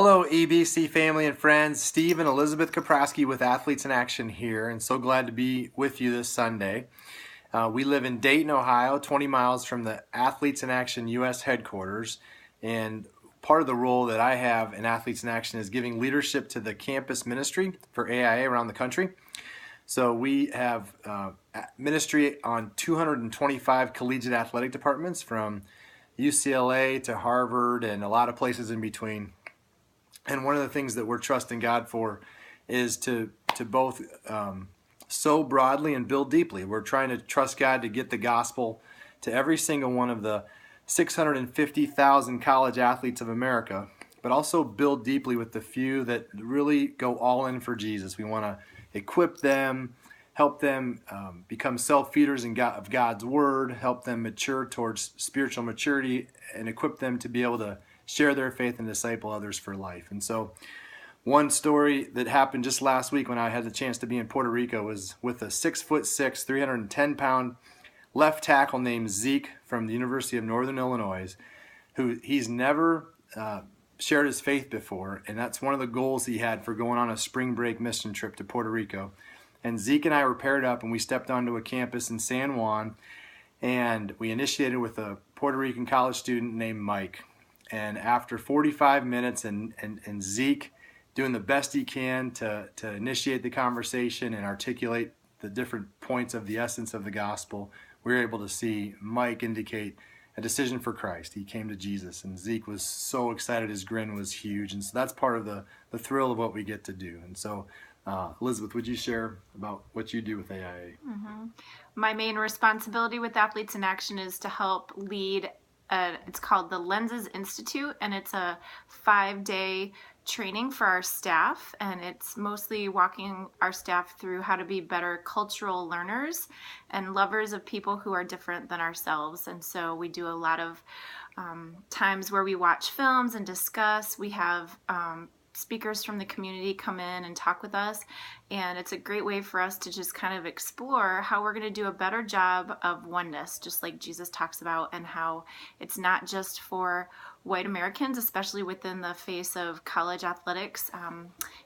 Hello, EBC family and friends. Steve and Elizabeth Koproski with Athletes in Action here, and so glad to be with you this Sunday. We live in Dayton, Ohio, 20 miles from the Athletes in Action U.S. headquarters, and part of the role that I have in Athletes in Action is giving leadership to the campus ministry for AIA around the country. So we have ministry on 225 collegiate athletic departments from UCLA to Harvard and a lot of places in between. And one of the things that we're trusting God for is to both sow broadly and build deeply. We're trying to trust God to get the gospel to every single one of the 650,000 college athletes of America, but also build deeply with the few that really go all in for Jesus. We want to equip them, help them become self-feeders of God's Word, help them mature towards spiritual maturity, and equip them to be able to share their faith and disciple others for life. And so one story that happened just last week when I had the chance to be in Puerto Rico was with a 6'6", 310-pound left tackle named Zeke from the University of Northern Illinois, who he's never shared his faith before, and that's one of the goals he had for going on a spring break mission trip to Puerto Rico. And Zeke and I were paired up, and we stepped onto a campus in San Juan, and we initiated with a Puerto Rican college student named Mike. And after 45 minutes and Zeke doing the best he can to initiate the conversation and articulate the different points of the essence of the gospel, we were able to see Mike indicate a decision for Christ. He came to Jesus, and Zeke was so excited. His grin was huge. And so that's part of the thrill of what we get to do. And so, Elizabeth, would you share about what you do with AIA? Mm-hmm. My main responsibility with Athletes in Action is to help lead it's called the Lenses Institute, and it's a 5-day training for our staff, and it's mostly walking our staff through how to be better cultural learners and lovers of people who are different than ourselves. And so we do a lot of times where we watch films and discuss. We have speakers from the community come in and talk with us, and it's a great way for us to just kind of explore how we're going to do a better job of oneness, just like Jesus talks about, and how it's not just for white Americans, especially within the face of college athletics.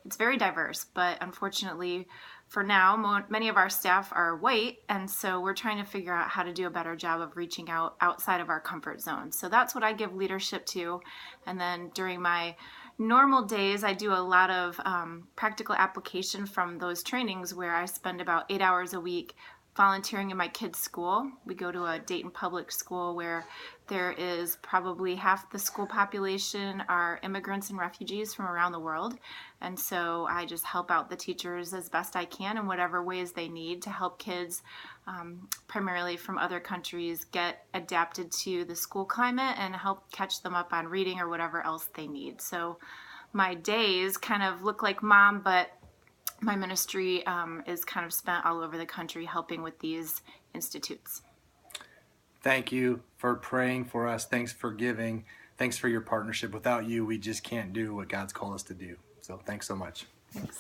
It's very diverse, but unfortunately for now, many of our staff are white, and so we're trying to figure out how to do a better job of reaching out outside of our comfort zone. So that's what I give leadership to. And then during my normal days, I do a lot of practical application from those trainings, where I spend about 8 hours a week volunteering in my kids' school. We go to a Dayton public school where there is probably half the school population are immigrants and refugees from around the world. And so I just help out the teachers as best I can in whatever ways they need to help kids, primarily from other countries, get adapted to the school climate and help catch them up on reading or whatever else they need. So my days kind of look like mom, but my ministry is kind of spent all over the country helping with these institutes. Thank you for praying for us. Thanks for giving. Thanks for your partnership. Without you, we just can't do what God's called us to do. So thanks so much. Thanks.